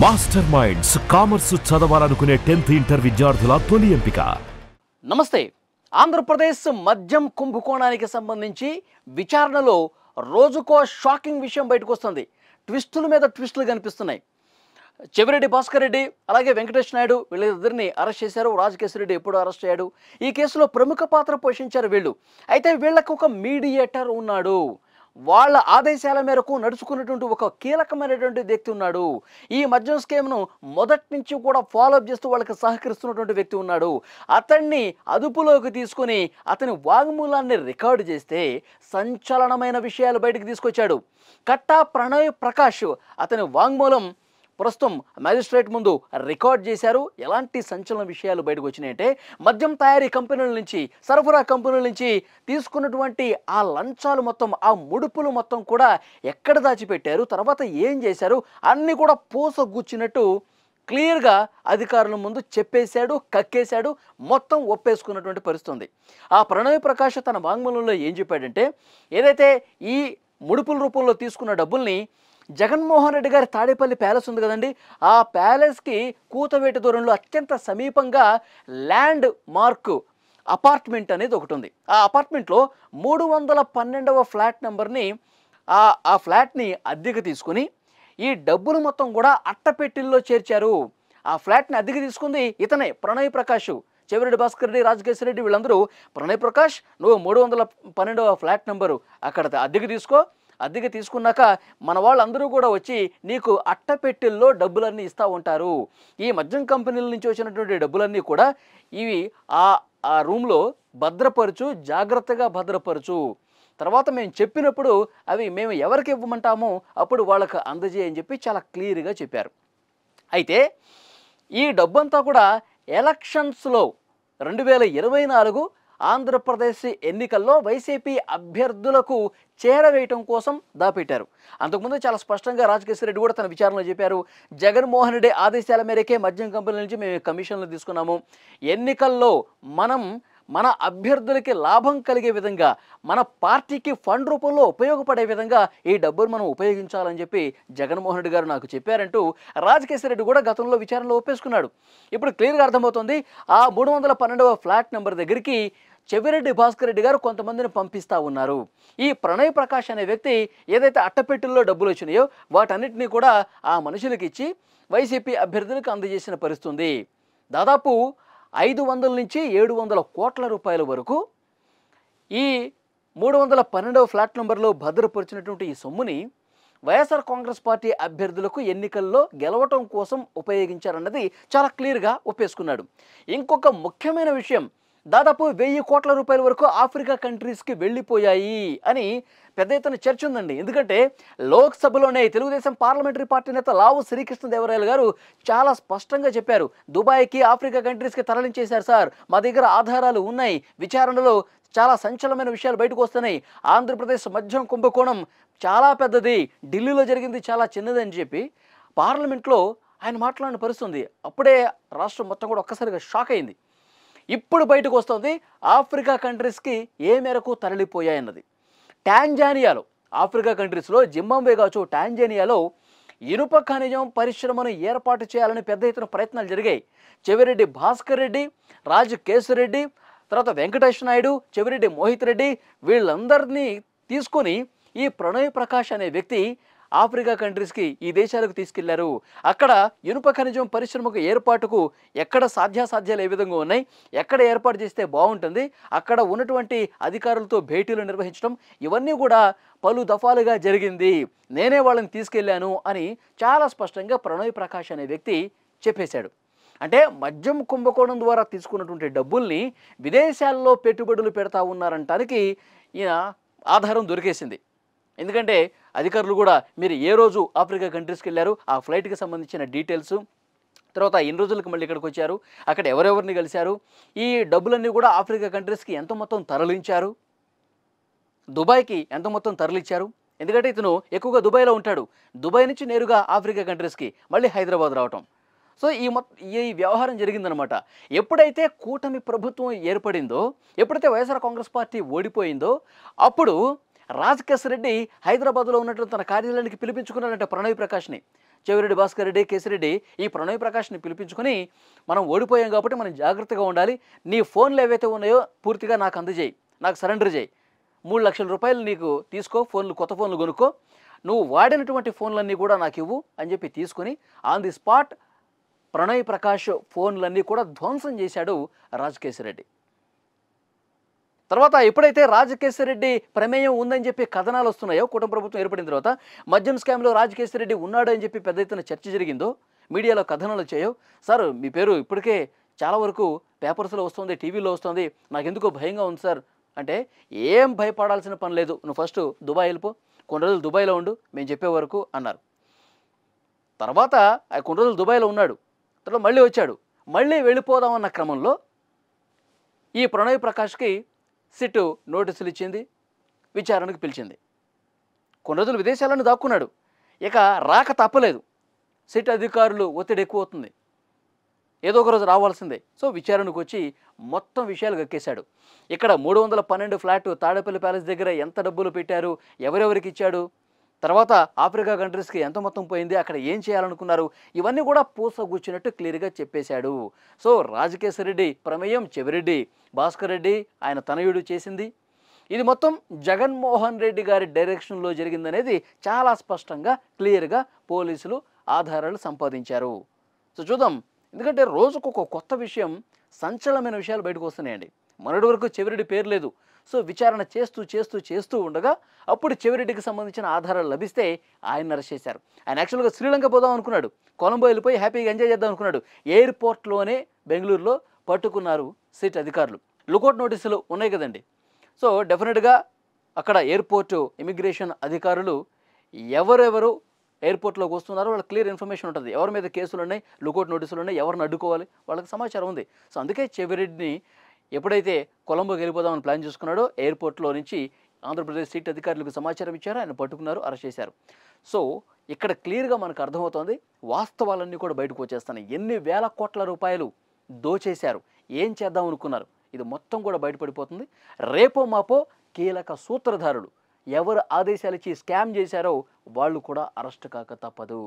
Master minds commerce చదవాలనుకునే 10th inter విద్యార్థుల తొలి ఎంపిక. నమస్తే. ఆంధ్రప్రదేశ్ మద్యం కుంభకోణానికి సంబంధించి విచారణలో రోజుకో షాకింగ్ విషయం బయటకు వస్తుంది. ట్విస్టుల మీద ట్విస్టులు కనిపిస్తున్నాయి. చెవిరెడ్డి భాస్కర్ రెడ్డి అలాగే వెంకటేష్ నాయుడు వీళ్ళిద్దరిని అరెస్ట్ చేశారు. రాజకేశ్వర రెడ్డి ఎప్పుడు అరెస్ట్ అయ్యాడు. ఈ కేసులో ప్రముఖ పాత్ర పోషించారు వీళ్ళు. అయితే వీళ్ళకు ఒక మీడియేటర్ ఉన్నాడు. వాళ్ళ ఆదేశాల మేరకు నడుచుకున్నటువంటి ఒక కీలకమైనటువంటి వ్యక్తి ఉన్నాడు. ఈ మద్యం స్కీమ్ను మొదటి నుంచి కూడా ఫాలోఅప్ చేస్తూ వాళ్ళకి సహకరిస్తున్నటువంటి వ్యక్తి ఉన్నాడు. అతన్ని అదుపులోకి తీసుకొని అతని వాంగ్మూలాన్ని రికార్డు చేస్తే సంచలనమైన విషయాలు బయటకు తీసుకొచ్చాడు. కట్టా ప్రణయ్ ప్రకాష్ అతని వాంగ్మూలం ప్రస్తుతం మ్యాజిస్ట్రేట్ ముందు రికార్డ్ చేశారు. ఎలాంటి సంచలన విషయాలు బయటకు వచ్చినాయంటే, మద్యం తయారీ కంపెనీల నుంచి, సరఫరా కంపెనీల నుంచి తీసుకున్నటువంటి ఆ లంచాలు మొత్తం, ఆ ముడుపులు మొత్తం కూడా ఎక్కడ దాచిపెట్టారు, తర్వాత ఏం చేశారు అన్నీ కూడా పూసగుచ్చినట్టు క్లియర్గా అధికారుల ముందు చెప్పేశాడు, కక్కేశాడు, మొత్తం ఒప్పేసుకున్నటువంటి పరిస్థితి ఉంది. ఆ ప్రణయ్ ప్రకాష్ తన వాంగ్మూలంలో ఏం చెప్పాడంటే, ఏదైతే ఈ ముడుపుల రూపంలో తీసుకున్న డబ్బుల్ని జగన్మోహన్ రెడ్డి గారి తాడేపల్లి ప్యాలెస్ ఉంది కదండి, ఆ ప్యాలెస్కి కూతవేట దూరంలో అత్యంత సమీపంగా ల్యాండ్ మార్క్ అపార్ట్మెంట్ అనేది ఒకటి ఉంది. ఆ అపార్ట్మెంట్లో 312వ ఫ్లాట్ నెంబర్ని ఆ ఫ్లాట్ని అద్దెకు తీసుకుని ఈ డబ్బులు మొత్తం కూడా అట్టపెట్టిల్లో చేర్చారు. ఆ ఫ్లాట్ని అద్దెకు తీసుకుంది ఇతనే, ప్రణయ్ ప్రకాష్. చెవిరెడ్డి భాస్కర్ రెడ్డి, రాజకేశ్వర రెడ్డి వీళ్ళందరూ, ప్రణయ్ ప్రకాష్ నువ్వు 312వ ఫ్లాట్ నెంబరు అక్కడ అద్దెకు తీసుకో, అద్దెకి తీసుకున్నాక మన వాళ్ళందరూ కూడా వచ్చి నీకు అట్టపెట్టెల్లో డబ్బులన్నీ ఇస్తూ ఉంటారు. ఈ మద్యం కంపెనీల నుంచి వచ్చినటువంటి డబ్బులన్నీ కూడా ఇవి ఆ రూమ్లో భద్రపరచు, జాగ్రత్తగా భద్రపరచు, తర్వాత మేము చెప్పినప్పుడు అవి మేము ఎవరికి ఇవ్వమంటామో అప్పుడు వాళ్ళకు అందజేయని చెప్పి చాలా క్లియర్గా చెప్పారు. అయితే ఈ డబ్బంతా కూడా ఎలక్షన్స్లో 2024 ఆంధ్రప్రదేశ్ ఎన్నికల్లో వైసీపీ అభ్యర్థులకు చేరవేయటం కోసం దాపెట్టారు. అంతకుముందు చాలా స్పష్టంగా రాజకేశ్వర రెడ్డి కూడా తన విచారణలో చెప్పారు, జగన్మోహన్ రెడ్డి ఆదేశాల మేరకే మద్యం కంపెనీల నుంచి మేము కమిషన్లు తీసుకున్నాము. ఎన్నికల్లో మన అభ్యర్థులకి లాభం కలిగే విధంగా, మన పార్టీకి ఫండ్ రూపంలో ఉపయోగపడే విధంగా ఈ డబ్బులు మనం ఉపయోగించాలని చెప్పి జగన్మోహన్ రెడ్డి గారు నాకు చెప్పారంటూ రాజకేశ్వర రెడ్డి కూడా గతంలో విచారణలో ఒప్పేసుకున్నాడు. ఇప్పుడు క్లియర్గా అర్థమవుతుంది, ఆ 312వ ఫ్లాట్ నెంబర్ దగ్గరికి చెవిరెడ్డి భాస్కర్ రెడ్డి గారు కొంతమందిని పంపిస్తూ ఉన్నారు. ఈ ప్రణయ్ ప్రకాష్ అనే వ్యక్తి ఏదైతే అట్టపెట్టెల్లో డబ్బులు వచ్చినాయో వాటన్నిటినీ కూడా ఆ మనుషులకి ఇచ్చి వైసీపీ అభ్యర్థులకు అందజేసిన పరిస్థితి ఉంది. దాదాపు 500 నుంచి 700 కోట్ల రూపాయల వరకు ఈ 312వ ఫ్లాట్ నెంబర్లో భద్రపరిచినటువంటి ఈ సొమ్ముని వైఎస్ఆర్ కాంగ్రెస్ పార్టీ అభ్యర్థులకు ఎన్నికల్లో గెలవటం కోసం ఉపయోగించారన్నది చాలా క్లియర్గా ఒప్పేసుకున్నాడు. ఇంకొక ముఖ్యమైన విషయం, దాదాపు 1000 కోట్ల రూపాయల వరకు ఆఫ్రికా కంట్రీస్కి వెళ్ళిపోయాయి అని పెద్ద ఎత్తున చర్చ ఉందండి. ఎందుకంటే లోక్సభలోనే తెలుగుదేశం పార్లమెంటరీ పార్టీ నేత లావు శ్రీకృష్ణదేవరాయలు గారు చాలా స్పష్టంగా చెప్పారు, దుబాయ్కి, ఆఫ్రికా కంట్రీస్కి తరలించేశారు సార్, మా దగ్గర ఆధారాలు ఉన్నాయి, విచారణలో చాలా సంచలనమైన విషయాలు బయటకు వస్తున్నాయి, ఆంధ్రప్రదేశ్ మద్యం కుంభకోణం చాలా పెద్దది, ఢిల్లీలో జరిగింది చాలా చిన్నది అని చెప్పి పార్లమెంట్లో ఆయన మాట్లాడిన పరిస్థితుంది. అప్పుడే రాష్ట్రం మొత్తం కూడా ఒక్కసారిగా షాక్ అయింది. ఇప్పుడు బయటకు వస్తుంది ఆఫ్రికా కంట్రీస్కి ఏ మేరకు తరలిపోయాయన్నది. టాంజానియాలో, ఆఫ్రికా కంట్రీస్లో జింబాబ్వే కావచ్చు, టాంజానియాలో ఇనుప ఖనిజం పరిశ్రమను ఏర్పాటు చేయాలని పెద్ద ఎత్తున ప్రయత్నాలు జరిగాయి. చెవిరెడ్డి భాస్కర్ రెడ్డి, రాజకేశ్వర రెడ్డి, తర్వాత వెంకటేష్ నాయుడు, చెవిరెడ్డి మోహిత్ రెడ్డి వీళ్ళందరినీ తీసుకొని ఈ ప్రణయ్ ప్రకాష్ అనే వ్యక్తి ఆఫ్రికా కంట్రీస్కి, ఈ దేశాలకు తీసుకెళ్లారు. అక్కడ ఇనుప ఖనిజం పరిశ్రమకు ఏర్పాటుకు ఎక్కడ సాధ్యాసాధ్యాలు ఏ విధంగా ఉన్నాయి, ఎక్కడ ఏర్పాటు చేస్తే బాగుంటుంది, అక్కడ ఉన్నటువంటి అధికారులతో భేటీలు నిర్వహించడం, ఇవన్నీ కూడా పలు దఫాలుగా జరిగింది, నేనే వాళ్ళని తీసుకెళ్లాను అని చాలా స్పష్టంగా ప్రణయ్ ప్రకాష్ అనే వ్యక్తి చెప్పేశాడు. అంటే మద్యం కుంభకోణం ద్వారా తీసుకున్నటువంటి డబ్బుల్ని విదేశాల్లో పెట్టుబడులు పెడతా ఉన్నారంటానికి ఈయన ఆధారం దొరికేసింది. ఎందుకంటే అధికారులు కూడా మీరు ఏ రోజు ఆఫ్రికా కంట్రీస్కి వెళ్ళారు, ఆ ఫ్లైట్కి సంబంధించిన డీటెయిల్స్, తర్వాత ఎన్ని రోజులకు మళ్ళీ ఇక్కడికి వచ్చారు, అక్కడ ఎవరెవరిని కలిశారు, ఈ డబ్బులన్నీ కూడా ఆఫ్రికా కంట్రీస్కి ఎంత మొత్తం తరలించారు, దుబాయ్కి ఎంత మొత్తం తరలించారు. ఎందుకంటే ఇతను ఎక్కువగా దుబాయ్లో ఉంటాడు. దుబాయ్ నుంచి నేరుగా ఆఫ్రికా కంట్రీస్కి మళ్ళీ హైదరాబాద్ రావటం. సో ఈ వ్యవహారం జరిగిందనమాట. ఎప్పుడైతే కూటమి ప్రభుత్వం ఏర్పడిందో, ఎప్పుడైతే వైఎస్ఆర్ కాంగ్రెస్ పార్టీ ఓడిపోయిందో అప్పుడు రాజకేశ్వర రెడ్డి హైదరాబాద్లో ఉన్నటువంటి తన కార్యాలయానికి పిలిపించుకున్నాడంటే ప్రణయ్ ప్రకాష్ని. చెవిరెడ్డి భాస్కర్ రెడ్డి, కేసిరెడ్డి ఈ ప్రణయ్ ప్రకాష్ని పిలిపించుకొని మనం ఓడిపోయాం కాబట్టి మనం జాగ్రత్తగా ఉండాలి, నీ ఫోన్లు ఏవైతే ఉన్నాయో పూర్తిగా నాకు అందజేయి, నాకు సరెండర్ చేయి, 3 లక్షల రూపాయలు నీకు తీసుకో, ఫోన్లు కొత్త ఫోన్లు కొనుక్కో, నువ్వు వాడినటువంటి ఫోన్లన్నీ కూడా నాకు ఇవ్వు అని చెప్పి తీసుకొని on the spot Pranay Prakash ఫోన్లన్నీ కూడా ధ్వంసం చేశాడు రాజకేశ్వరరెడ్డి. తర్వాత ఎప్పుడైతే రాజకేశ్వరరెడ్డి ప్రమేయం ఉందని చెప్పి కథనాలు వస్తున్నాయో, కూటమి ప్రభుత్వం ఏర్పడిన తర్వాత మద్యం స్కామ్లో రాజకేశ్వరరెడ్డి ఉన్నాడు అని చెప్పి పెద్ద ఎత్తున చర్చ జరిగిందో, మీడియాలో కథనాలు వచ్చాయో, సార్ మీ పేరు ఇప్పటికే చాలా వరకు పేపర్స్లో వస్తుంది, టీవీలో వస్తుంది, నాకెందుకో భయంగా ఉంది సార్ అంటే, ఏం భయపడాల్సిన పని లేదు, నువ్వు ఫస్ట్ దుబాయ్ వెళ్ళిపో, కొన్ని రోజులు దుబాయ్లో ఉండు, మేము చెప్పే వరకు అన్నారు. తర్వాత కొన్ని రోజులు దుబాయ్లో ఉన్నాడు, తర్వాత మళ్ళీ వచ్చాడు, మళ్ళీ వెళ్ళిపోదామన్న క్రమంలో ఈ ప్రణయ్ ప్రకాష్కి సిట్ నోటీసులు ఇచ్చింది, విచారణకు పిలిచింది. కొన్ని రోజులు విదేశాలను దాక్కున్నాడు, ఇక రాక తప్పలేదు, సిట్ అధికారులు ఒత్తిడి ఎక్కువ అవుతుంది, ఏదో ఒక రోజు రావాల్సిందే. సో విచారణకు వచ్చి మొత్తం విషయాలు గక్కేశాడు. ఇక్కడ 312 ఫ్లాట్ తాడేపల్లి ప్యాలెస్ దగ్గర ఎంత డబ్బులు పెట్టారు, ఎవరెవరికి ఇచ్చాడు, తర్వాత ఆఫ్రికా కంట్రీస్కి ఎంత మొత్తం పోయింది, అక్కడ ఏం చేయాలనుకున్నారు, ఇవన్నీ కూడా పూసగుచ్చినట్టు క్లియర్గా చెప్పేశాడు. సో రాజకేశ్వరరెడ్డి ప్రమేయం చెవిరెడ్డి భాస్కర్ రెడ్డి ఆయన తనయుడు చేసింది, ఇది మొత్తం జగన్మోహన్ రెడ్డి గారి డైరెక్షన్లో జరిగిందనేది చాలా స్పష్టంగా క్లియర్గా పోలీసులు ఆధారాలు సంపాదించారు. సో చూద్దాం, ఎందుకంటే రోజుకు ఒక కొత్త విషయం, సంచలనమైన విషయాలు బయటకు వస్తున్నాయండి. మొన్నటి వరకు చెవిరెడ్డి పేరు లేదు. సో విచారణ చేస్తూ ఉండగా అప్పుడు చెవిరెడ్డికి సంబంధించిన ఆధారాలు లభిస్తే ఆయన అరెస్ట్ చేశారు. ఆయన యాక్చువల్గా శ్రీలంక పోదాం అనుకున్నాడు, కొలంబో వెళ్ళిపోయి హ్యాపీగా ఎంజాయ్ చేద్దాం అనుకున్నాడు. ఎయిర్పోర్ట్లోనే బెంగళూరులో పట్టుకున్నారు సిట్ అధికారులు. లుకౌట్ నోటీసులు ఉన్నాయి కదండి. సో డెఫినెట్గా అక్కడ ఎయిర్పోర్టు ఇమిగ్రేషన్ అధికారులు ఎవరెవరు ఎయిర్పోర్ట్లోకి వస్తున్నారో వాళ్ళకి క్లియర్ ఇన్ఫర్మేషన్ ఉంటుంది, ఎవరి మీద కేసులు ఉన్నాయి, లుకౌట్ నోటీసులు ఉన్నాయి, ఎవరిని అడ్డుకోవాలి, వాళ్ళకి సమాచారం ఉంది. సో అందుకే చెవిరెడ్డిని ఎప్పుడైతే కొలంబోకి వెళ్ళిపోదామని ప్లాన్ చేసుకున్నాడో ఎయిర్పోర్ట్లో నుంచి ఆంధ్రప్రదేశ్ సిట్ అధికారులకు సమాచారం ఇచ్చారు, ఆయన పట్టుకున్నారు, అరెస్ట్ చేశారు. సో ఇక్కడ క్లియర్గా మనకు అర్థమవుతోంది, వాస్తవాలన్నీ కూడా బయటకు వచ్చేస్తున్నాయి. ఎన్ని వేల కోట్ల రూపాయలు దోచేశారు, ఏం చేద్దాం అనుకున్నారు, ఇది మొత్తం కూడా బయటపడిపోతుంది. రేపో మాపో కీలక సూత్రధారులు ఎవరు ఆదేశాలు ఇచ్చి స్కామ్ చేశారో వాళ్ళు కూడా అరెస్ట్ కాక తప్పదు.